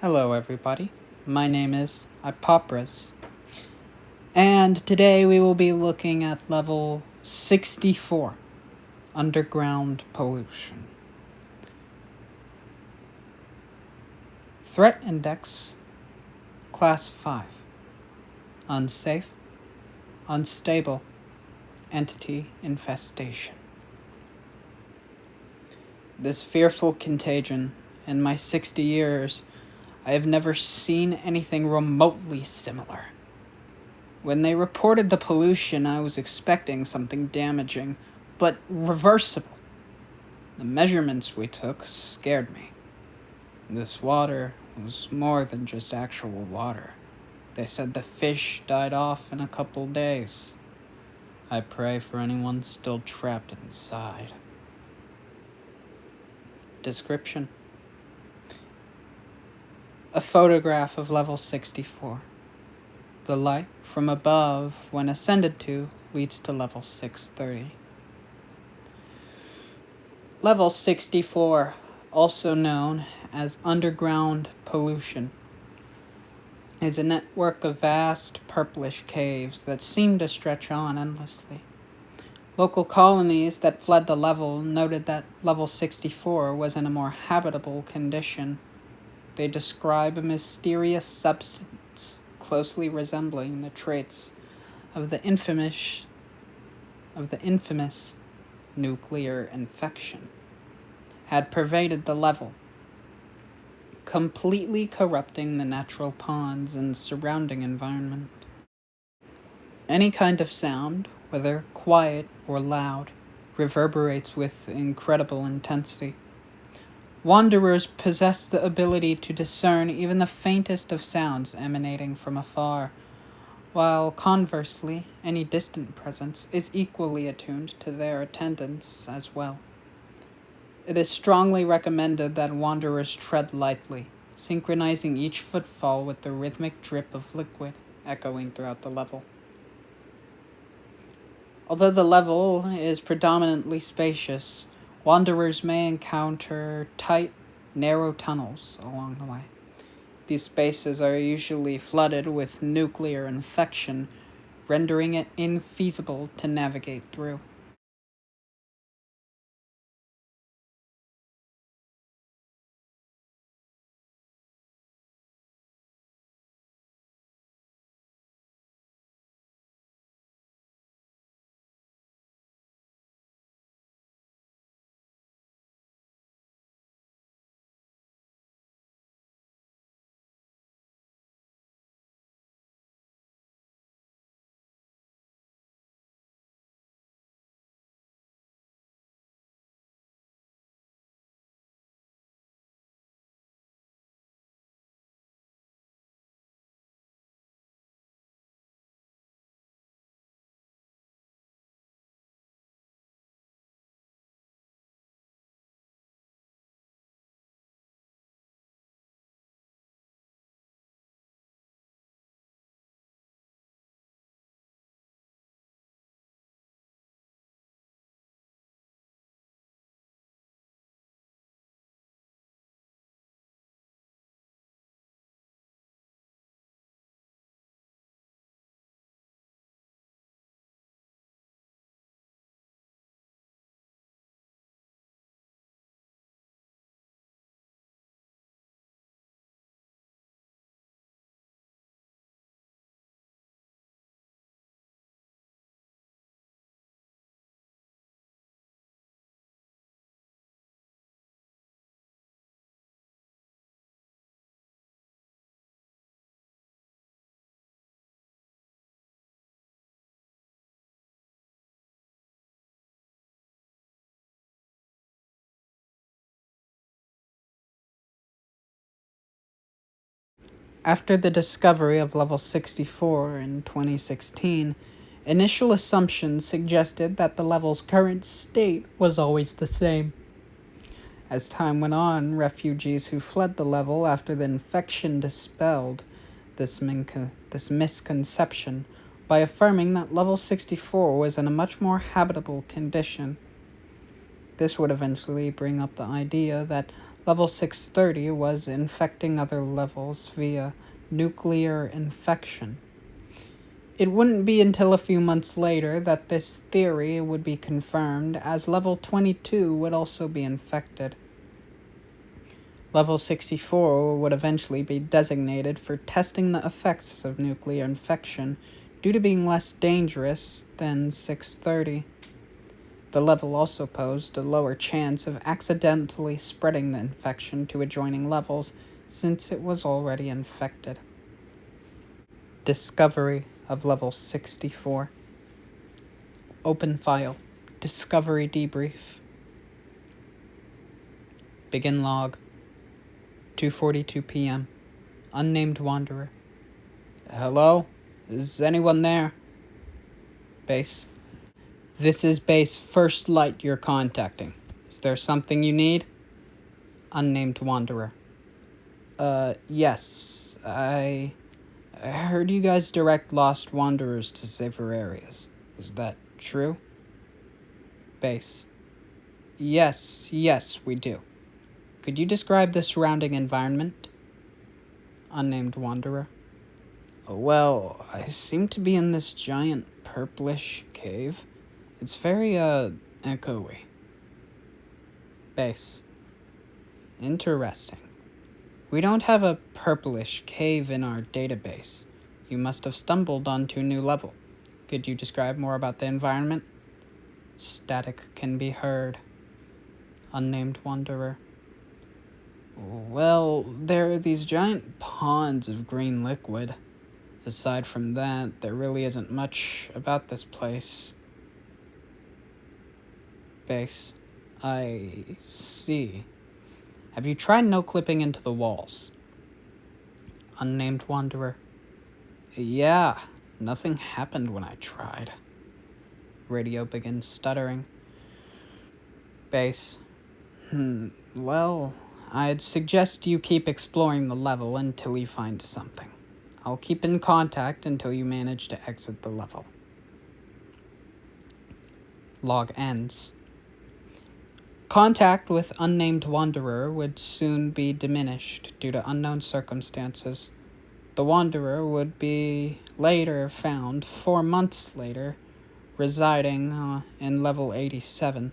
Hello, everybody. My name is Ipopras, and today we will be looking at level 64 underground pollution. Threat index class 5 unsafe, unstable, entity infestation. This fearful contagion, in my 60 years, I have never seen anything remotely similar. When they reported the pollution, I was expecting something damaging, but reversible. The measurements we took scared me. This water was more than just actual water. They said the fish died off in a couple days. I pray for anyone still trapped inside. Description: a photograph of level 64. The light from above, when ascended to, leads to level 630. Level 64, also known as underground pollution, is a network of vast purplish caves that seem to stretch on endlessly. Local colonies that fled the level noted that level 64 was in a more habitable condition. They describe a mysterious substance closely resembling the traits of the infamous nuclear infection had pervaded the level, completely corrupting the natural ponds and surrounding environment. Any kind of sound, whether quiet or loud, reverberates with incredible intensity. Wanderers possess the ability to discern even the faintest of sounds emanating from afar, while conversely, any distant presence is equally attuned to their attendance as well. It is strongly recommended that wanderers tread lightly, synchronizing each footfall with the rhythmic drip of liquid echoing throughout the level. Although the level is predominantly spacious, wanderers may encounter tight, narrow tunnels along the way. These spaces are usually flooded with nuclear infection, rendering it infeasible to navigate through. After the discovery of level 64 in 2016, initial assumptions suggested that the level's current state was always the same. As time went on, refugees who fled the level after the infection dispelled this misconception by affirming that level 64 was in a much more habitable condition. This would eventually bring up the idea that Level 630 was infecting other levels via nuclear infection. It wouldn't be until a few months later that this theory would be confirmed, as Level 22 would also be infected. Level 64 would eventually be designated for testing the effects of nuclear infection due to being less dangerous than 630. The level also posed a lower chance of accidentally spreading the infection to adjoining levels since it was already infected. Discovery of Level 64. Open file. Discovery debrief. Begin log. 2:42 p.m. Unnamed wanderer. Hello? Is anyone there? Base. This is Base First Light you're contacting. Is there something you need? Unnamed wanderer. Yes. I heard you guys direct lost wanderers to safer areas. Is that true? Base. Yes, we do. Could you describe the surrounding environment? Unnamed wanderer. Well, I seem to be in this giant purplish cave. It's very, echoey. Base. Interesting. We don't have a purplish cave in our database. You must have stumbled onto a new level. Could you describe more about the environment? Static can be heard. Unnamed wanderer. Well, there are these giant ponds of green liquid. Aside from that, there really isn't much about this place. Base. I see. Have you tried no-clipping into the walls? Unnamed wanderer. Yeah, nothing happened when I tried. Radio begins stuttering. Base. Well, I'd suggest you keep exploring the level until you find something. I'll keep in contact until you manage to exit the level. Log ends. Contact with unnamed wanderer would soon be diminished due to unknown circumstances. The wanderer would be later found 4 months later, residing in level 87.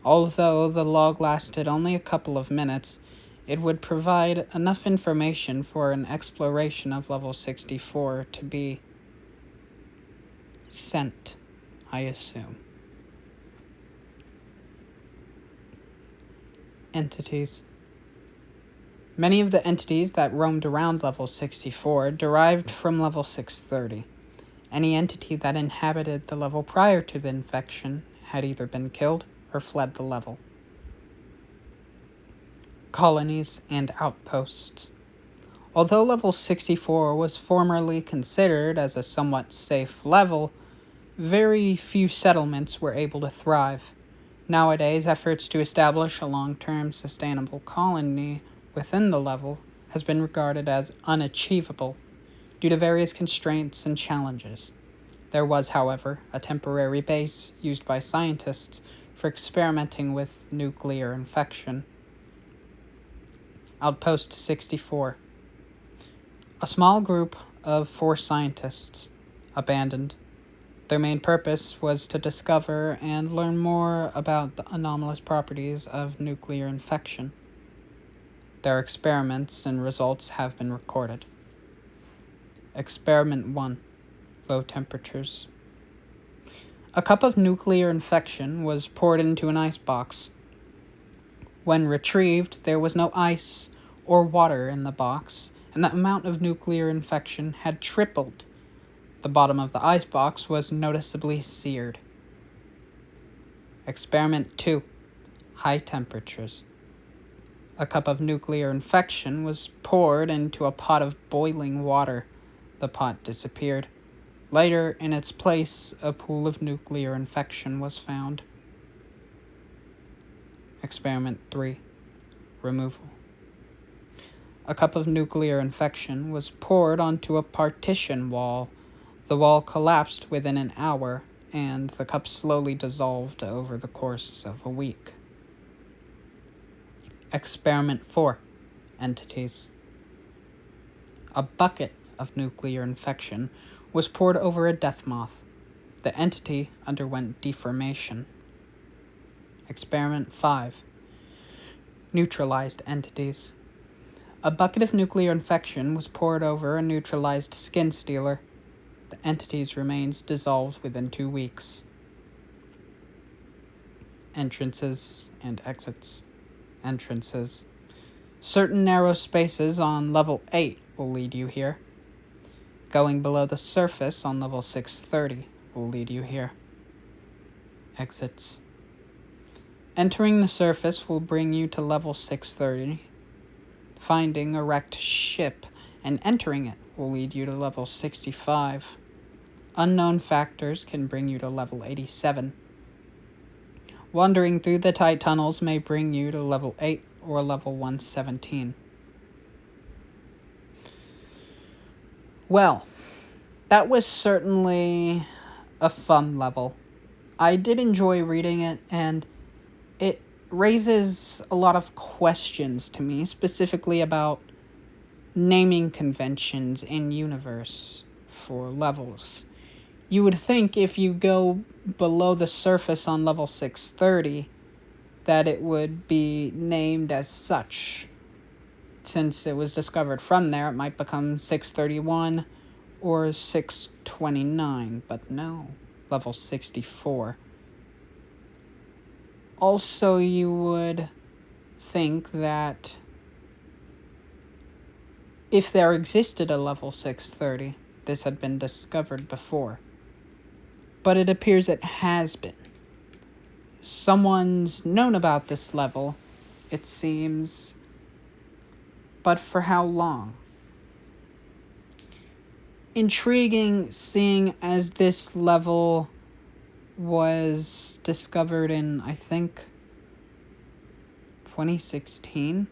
Although the log lasted only a couple of minutes, it would provide enough information for an exploration of level 64 to be sent, I assume. Entities. Many of the entities that roamed around level 64 derived from level 630. Any entity that inhabited the level prior to the infection had either been killed or fled the level. Colonies and outposts. Although level 64 was formerly considered as a somewhat safe level, very few settlements were able to thrive. Nowadays, efforts to establish a long-term sustainable colony within the level has been regarded as unachievable due to various constraints and challenges. There was, however, a temporary base used by scientists for experimenting with nuclear infection. Outpost 64. A small group of 4 scientists, abandoned. Their main purpose was to discover and learn more about the anomalous properties of nuclear infection. Their experiments and results have been recorded. Experiment 1. Low temperatures. A cup of nuclear infection was poured into an ice box. When retrieved, there was no ice or water in the box, and the amount of nuclear infection had tripled. The bottom of the icebox was noticeably seared. Experiment 2. High temperatures. A cup of nuclear infection was poured into a pot of boiling water. The pot disappeared. Later, in its place, a pool of nuclear infection was found. Experiment 3. Removal. A cup of nuclear infection was poured onto a partition wall. The wall collapsed within an hour, and the cup slowly dissolved over the course of a week. Experiment 4. Entities. A bucket of nuclear infection was poured over a death moth. The entity underwent deformation. Experiment 5. Neutralized entities. A bucket of nuclear infection was poured over a neutralized skin stealer. The entity's remains dissolved within 2 weeks. Entrances and exits. Entrances. Certain narrow spaces on level 8 will lead you here. Going below the surface on level 630 will lead you here. Exits. Entering the surface will bring you to level 630. Finding a wrecked ship and entering it will lead you to level 65. Unknown factors can bring you to level 87. Wandering through the tight tunnels may bring you to level 8 or level 117. Well, that was certainly a fun level. I did enjoy reading it, and it raises a lot of questions to me, specifically about naming conventions in universe for levels. You would think if you go below the surface on level 630 that it would be named as such. Since it was discovered from there, it might become 631 or 629, but no, level 64. Also, you would think that if there existed a level 630, this had been discovered before. But it appears it has been. Someone's known about this level, it seems, but for how long? Intriguing, seeing as this level was discovered in, I think, 2016.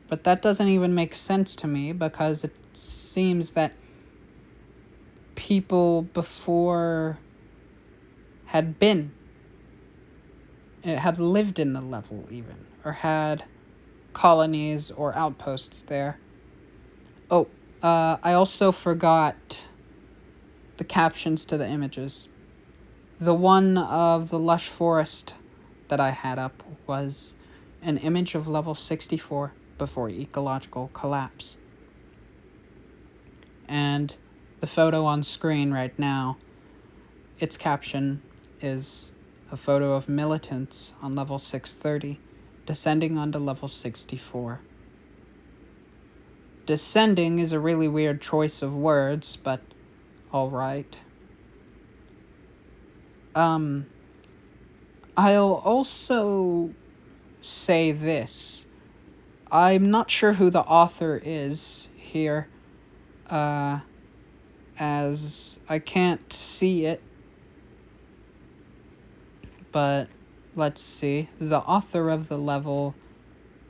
But that doesn't even make sense to me, because it seems that people before had lived in the level even, or had colonies or outposts there. Oh, I also forgot the captions to the images. The one of the lush forest that I had up was an image of level 64 before ecological collapse. And the photo on screen right now, its caption is a photo of militants on level 630 descending onto level 64. Descending is a really weird choice of words, but alright. I'll also say this. I'm not sure who the author is here, as I can't see it. But let's see. The author of the level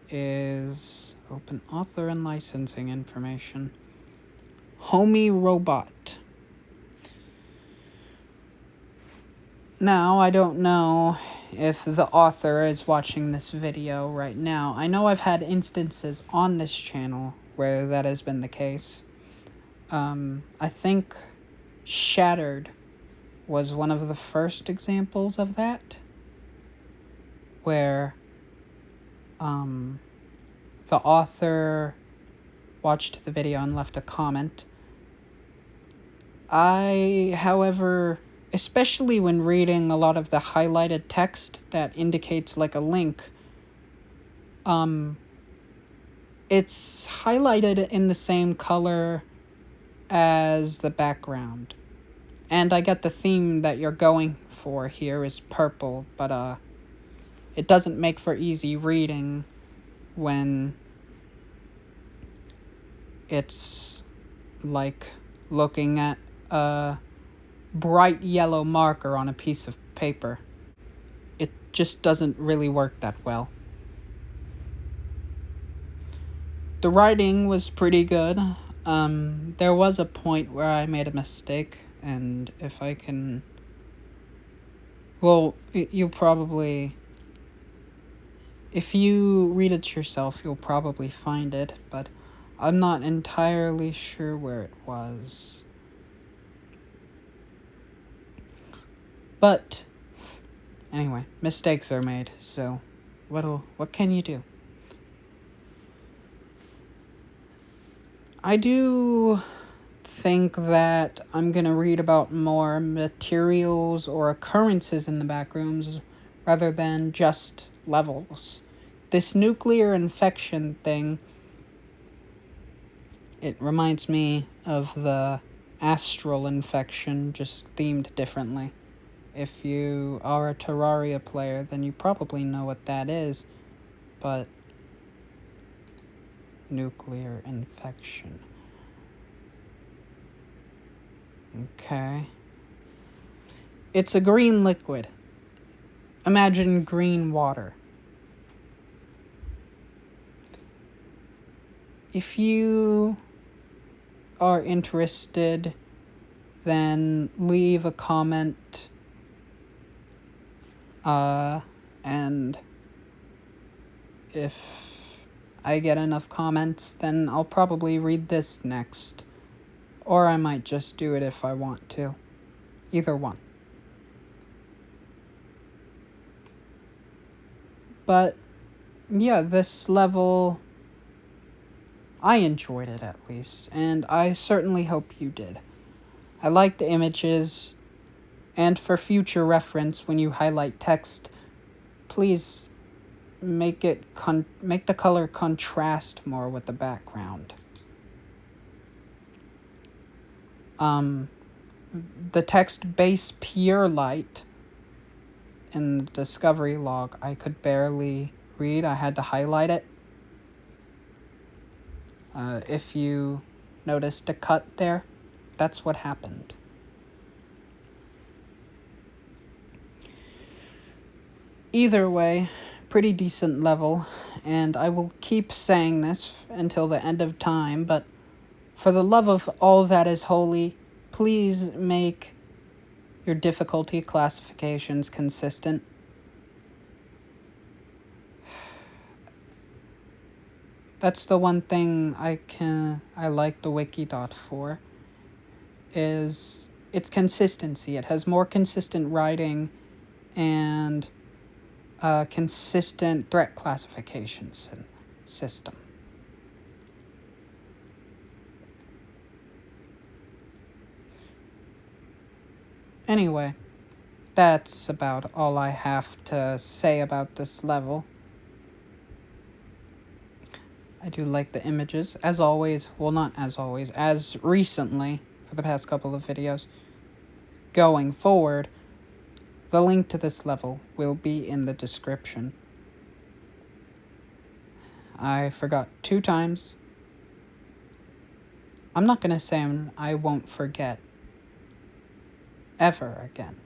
is open author and licensing information. Homie Robot. Now, I don't know if the author is watching this video right now. I know I've had instances on this channel where that has been the case. I think Shattered was one of the first examples of that, where the author watched the video and left a comment. I, however, especially when reading a lot of the highlighted text that indicates like a link, it's highlighted in the same color as the background. And I get the theme that you're going for here is purple, but it doesn't make for easy reading when it's like looking at a bright yellow marker on a piece of paper. It just doesn't really work that well. The writing was pretty good. There was a point where I made a mistake, and if I can... Well, you probably If you read it yourself, you'll probably find it, but I'm not entirely sure where it was. But anyway, mistakes are made, so what can you do? I do think that I'm gonna read about more materials or occurrences in the backrooms rather than just levels. This nuclear infection thing, it reminds me of the astral infection, just themed differently. If you are a Terraria player, then you probably know what that is, but nuclear infection. Okay. It's a green liquid. Imagine green water. If you are interested, then leave a comment. And if I get enough comments, then I'll probably read this next. Or I might just do it if I want to. Either one. But yeah, this level, I enjoyed it at least, and I certainly hope you did. I like the images, and for future reference, when you highlight text, please make the color contrast more with the background. The text base pure light in the discovery log, I could barely read. I had to highlight it. If you noticed a cut there, that's what happened. Either way, pretty decent level, and I will keep saying this until the end of time, but for the love of all that is holy, please make your difficulty classifications consistent. That's the one thing I like the Wikidot for, is its consistency. It has more consistent writing and consistent threat classifications and system. Anyway, that's about all I have to say about this level. I do like the images, as always. Well, not as always, as recently, for the past couple of videos. Going forward, the link to this level will be in the description. I forgot 2 times. I'm not gonna say I won't forget ever again,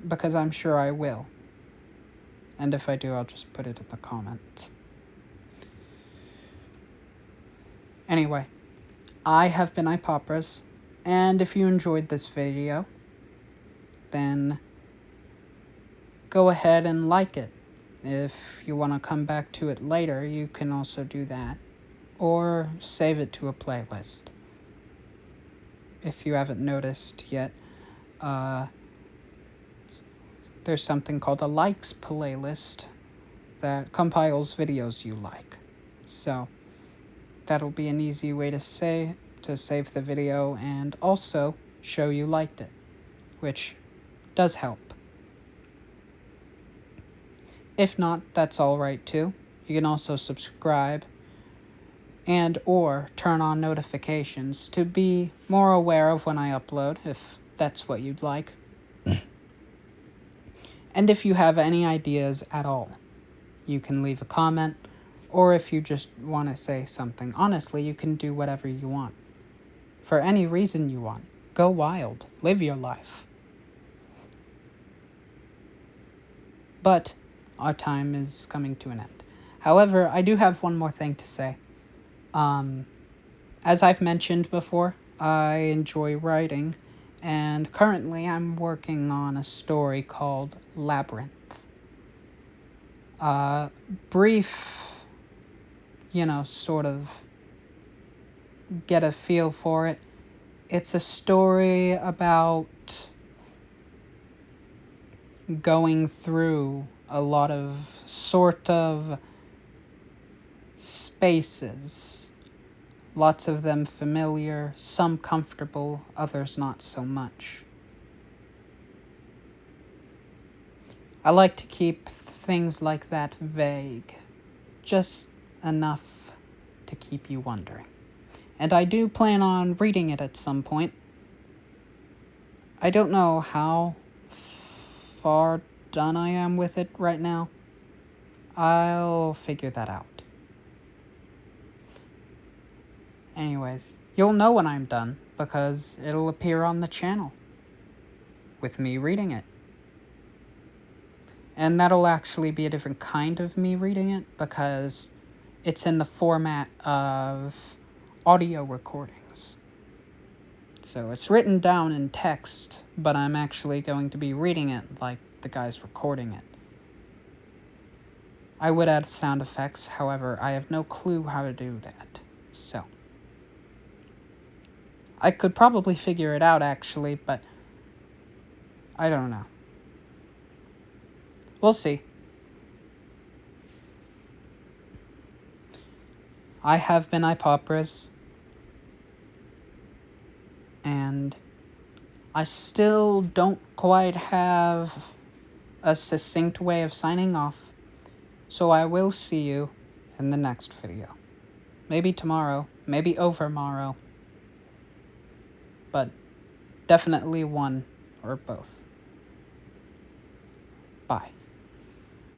because I'm sure I will. And if I do, I'll just put it in the comments. Anyway, I have been Ipopras, and if you enjoyed this video, then go ahead and like it. If you want to come back to it later, you can also do that, or save it to a playlist. If you haven't noticed yet, there's something called a likes playlist that compiles videos you like. So that'll be an easy way to save the video and also show you liked it, which does help. If not, that's alright too. You can also subscribe and or turn on notifications to be more aware of when I upload, if that's what you'd like. And if you have any ideas at all, you can leave a comment, or if you just want to say something. Honestly, you can do whatever you want. For any reason you want. Go wild. Live your life. But our time is coming to an end. However, I do have one more thing to say. As I've mentioned before, I enjoy writing, and currently I'm working on a story called Labyrinth. brief, sort of get a feel for it. It's a story about going through a lot of sort of spaces. Lots of them familiar, some comfortable, others not so much. I like to keep things like that vague, just enough to keep you wondering. And I do plan on reading it at some point. I don't know how far done I am with it right now. I'll figure that out. Anyways, you'll know when I'm done because it'll appear on the channel with me reading it. And that'll actually be a different kind of me reading it because it's in the format of audio recordings. So it's written down in text, but I'm actually going to be reading it like the guy's recording it. I would add sound effects, however, I have no clue how to do that. So I could probably figure it out, actually, but I don't know. We'll see. I have been Ipopris, and I still don't quite have a succinct way of signing off, so I will see you in the next video. Maybe tomorrow, maybe overmorrow, but definitely one or both. Bye.